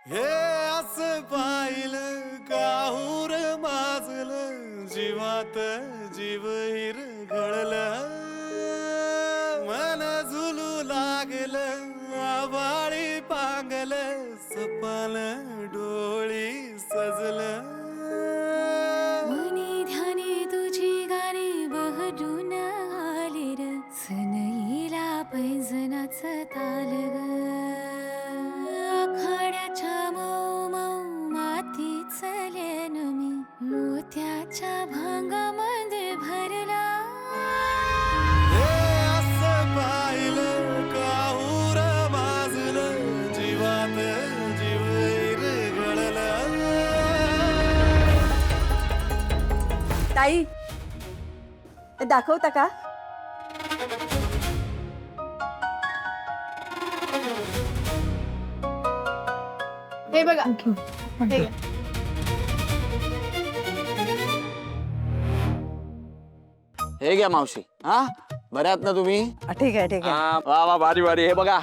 हे असं पाहिलं काहूर माजलं जीवात जीव हिरगळलं मन झुलू लागलं आभाळी पांगलं सपाल डोळी सजलं मनी ध्यानी तुझी गाणी बहरून आली र सनईला पैंजनाचं ताल ग आखाड्याच्या मऊ मऊ मातीच लेन मी मोत्याच्या भांगामध्ये भरला हे असं पाहिलं काहूर माजलं जीवात जीव हिरगळलं ताई दाखवता का? हे बघा हे घ्या. हे घ्या मावशी. हा बऱ्या आहात ना तुम्ही? ठीक आहे ठीक आहे. वा वा भारी भारी. हे बघा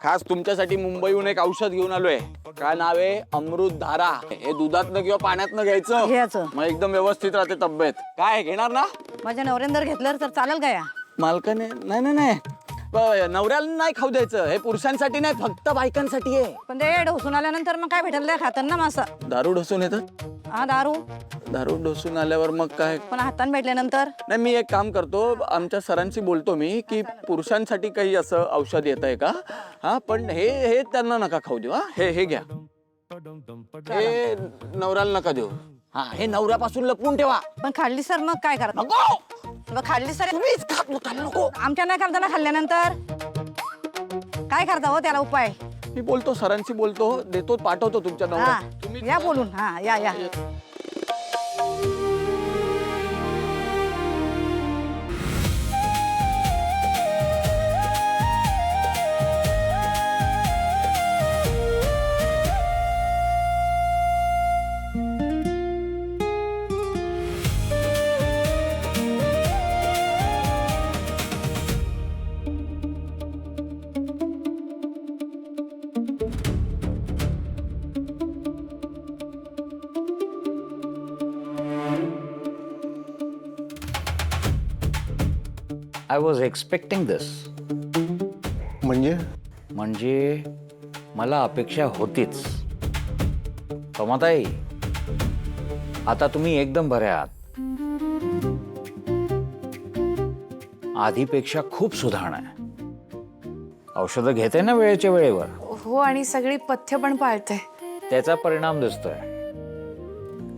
खास तुमच्यासाठी मुंबईहून एक औषध घेऊन आलोय. काय नाव आहे? अमृत धारा. हे दुधातनं किंवा पाण्यातनं घ्यायचं. घ्यायचं. मग एकदम व्यवस्थित राहते तब्येत. काय घेणार ना? माझ्या नवऱ्यानं घेतलं तर चालेल का या? मालकाने नाही नाही नाही नवऱ्याला नाही खाऊ द्यायचं. हे पुरुषांसाठी नाही, फक्त बायकांसाठी आहे. पण ते ढोसून आल्यानंतर मग काय भेटेल खातं ना मासा? दारू ढोसून येतात. हा दारू. दारू ढोसून आल्यावर मग काय? पण हातान भेटल्यानंतर नाही मी एक काम करतो, आमच्या सरांशी बोलतो मी की पुरुषांसाठी काही असं औषध येत आहे का. हा पण हे त्यांना नका खाऊ देऊ. हा हे घ्या. हे नवऱ्याला नका देऊ. हा हे नवऱ्यापासून लपवून ठेवा. पण खाल्ली सर मग काय करता? नको. मग खाल्ली सर तुम्हीच खात नका. नको. आमच्या नाही करताना खाल्ल्यानंतर काय करता हो त्याला उपाय? मी बोलतो सरांशी बोलतो, देतो पाठवतो तुमच्या हा नवऱ्या. या बोलून. हा या या. I was expecting this. म्हणजे मला अपेक्षा होतीच. कमाताई, आता तुम्ही एकदम बरे आहात. आधीपेक्षा खूप सुधारणा आहे. औषधं घेते ना वेळेच्या वेळेवर. हो आणि सगळी पथ्य पण पाळते. त्याचा परिणाम दिसतोय.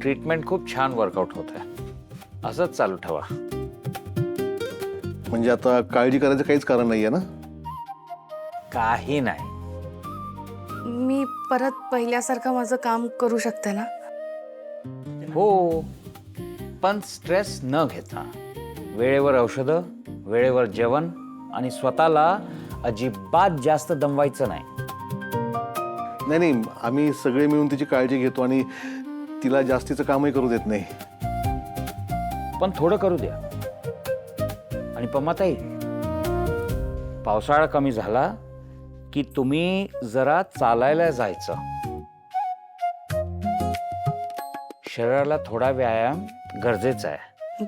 ट्रीटमेंट खूप छान वर्कआउट होत आहे. असंच चालू ठेवा. म्हणजे आता काळजी करायचं काहीच कारण नाहीये ना? काही नाही. मी परत पहिल्यासारखं माझं काम करू शकते ना? हो, पण स्ट्रेस न घेता वेळेवर औषधं, वेळेवर जेवण आणि स्वतःला अजिबात जास्त दमवायचं नाही. नाही आम्ही सगळे मिळून तिची काळजी घेतो आणि तिला जास्तीचं कामही करू देत नाही. पण थोडं करू द्या. आणि पमाताई, पावसाळा कमी झाला की तुम्ही जरा चालायला जायचं. शरीराला थोडा व्यायाम गरजेचा आहे.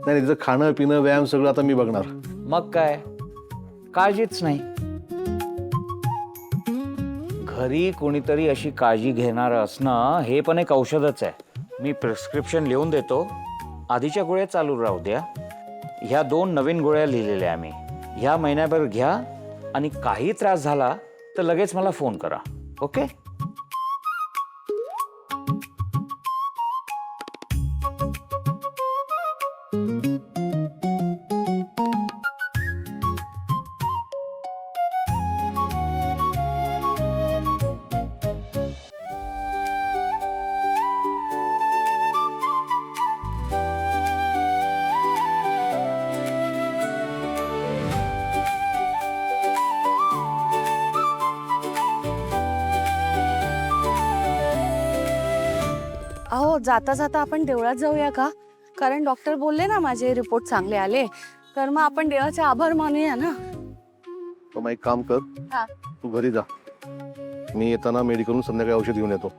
नाही तिचं खाणं पिणं व्यायाम सगळं आता मी बघणार. मग काय, काळजीच नाही. घरी कोणीतरी अशी काळजी घेणार असणं हे पण एक औषधच आहे. मी प्रिस्क्रिप्शन लिहून देतो. आधीच्या गोळ्या चालू राहू द्या. ह्या 2 नवीन गोळ्या लिहिलेल्या आम्ही. ह्या महिन्याभर घ्या आणि काही त्रास झाला तर लगेच मला फोन करा. ओके? अहो जाता जाता आपण देवळात जाऊया का? कारण डॉक्टर बोलले ना माझे रिपोर्ट चांगले आले, तर मग आपण देवाचे आभार मानूया ना. तर मग एक काम कर, हा. तू घरी जा. मी येताना मेडिकलहून संध्याकाळी औषध घेऊन येतो.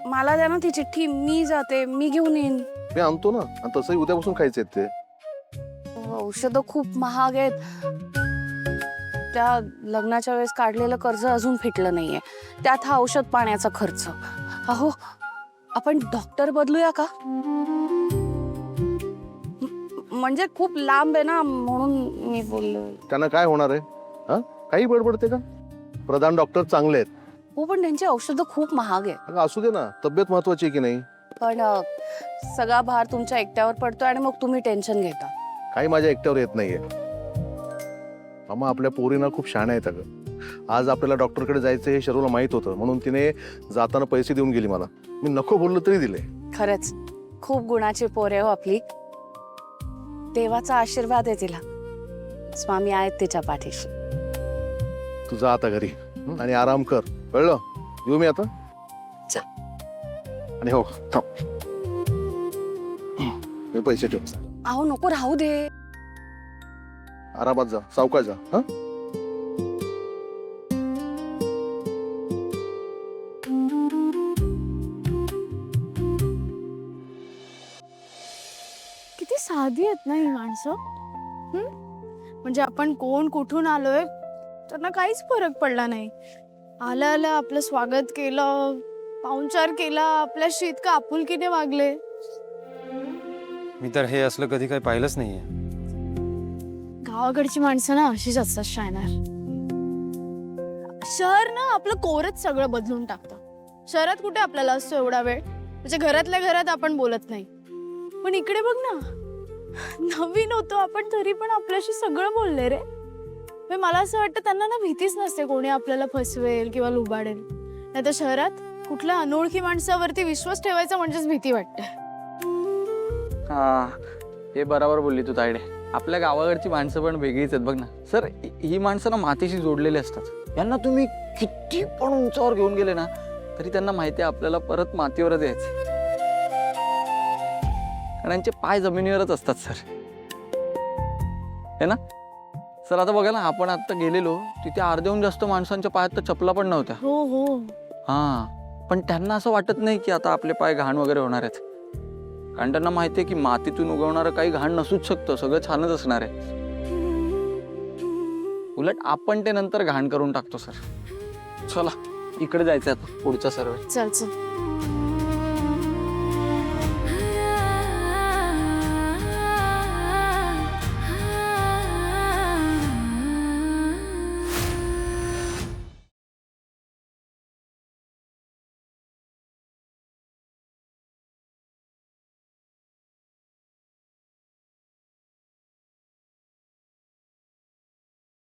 मला द्या ना ती चिठ्ठी, मी जाते, मी घेऊन येईन. मी आणतो ना, आणि तसंही उद्यापासून खायचे आहेत ते. औषधं खूप महाग आहेत. त्या लग्नाच्या वेळेस काढलेलं कर्ज अजून फिटलं नाहीये, त्यात हा औषध पाण्याचा खर्च. अहो, आपण डॉक्टर बदलूया का? म्हणजे खूप लांब आहे ना, म्हणून मी बोललो. त्यांना काय होणार आहे? हा, काही बडबडते का? प्रधान डॉक्टर चांगले आहेत. हो, पण त्यांची औषधं खूप महाग आहे. अगं असू दे ना, तब्येत महत्वाची आहे की नाही? पण सगळा भार तुमच्या एकट्यावर पडतो आणि मग तुम्ही टेन्शन घेता. काही माझ्या एकट्यावर येत नाहीये. मामा, आपल्या पोरीना खूप शहाण्या आहेत अगं. आज आपल्याला डॉक्टरकडे जायचं हे शर्वला माहित होतं, म्हणून तिने जाताना पैसे देऊन गेली मला. मी नको बोललो तरी दिले. खरंच खूप गुणाची पोर आहे हो आपली. देवाचा आशीर्वाद आहे तिला. स्वामी आहेत तिच्या पाठीशी. तू जा आता घरी आणि आराम कर, कळलं? येऊ मी आता? जा. आणि हो, थांब, मी पैसे ठेव. अहो नको, राहू दे. आरामात जा, सावकाश जा. हा, किती साधी आहेत ना ही माणसं. म्हणजे आपण कोण कुठून आलोय त्यांना काहीच फरक पडला नाही. आलं आलं आपलं स्वागत केलं, पाहुणचार केला, आपल्याशी इतकं आपुलकीने वागले. मी तर हे असलं कधी काही पाहिलंच नाहीये. गावाकडची माणसं ना अशीच असतात शायनार. शहर ना आपलं कोरच सगळं बदलून टाकतं. शहरात कुठे आपल्याला असतो एवढा वेळ, म्हणजे घरातल्या घरात आपण बोलत नाही. पण इकडे बघ ना, नवीन होतो आपण तरी पण आपल्याशी सगळं बोलले रे. म्हणजे मला असं वाटतं त्यांना ना भीतीच नसते कोणी आपल्याला फसवेल किंवा लुबाडेल. नाही तर शहरात कुठल्या अनोळखी माणसावरती विश्वास ठेवायचा म्हणजेच भीती वाटते. हा, हे बरोबर बोलली तू तायडे. आपल्या गावाकडची माणसं पण वेगळीच आहेत बघ ना सर. ही माणसं ना मातीशी जोडलेली असतात. यांना तुम्ही किती पण उंचावर घेऊन गेले ना तरी त्यांना माहिती आहे आपल्याला परत मातीवरच यायचं. कारण यांचे पाय जमिनीवरच असतात सर, है ना सर? आता बघा ना, आपण आता गेलेलो तिथे अर्ध्याहून जास्त माणसांच्या पायात तर चपला पण नव्हत्या. हो हो. हा, पण त्यांना असं वाटत नाही की आता आपले पाय घाण वगैरे होणार आहेत. कारण त्यांना माहिती आहे की मातीतून उगवणारं काही घाण नसूच शकतं, सगळं छानच असणार आहे. उलट आपण ते नंतर घाण करून टाकतो सर. चला, इकडे जायचं आता पुढचा सर्वे. चल चल.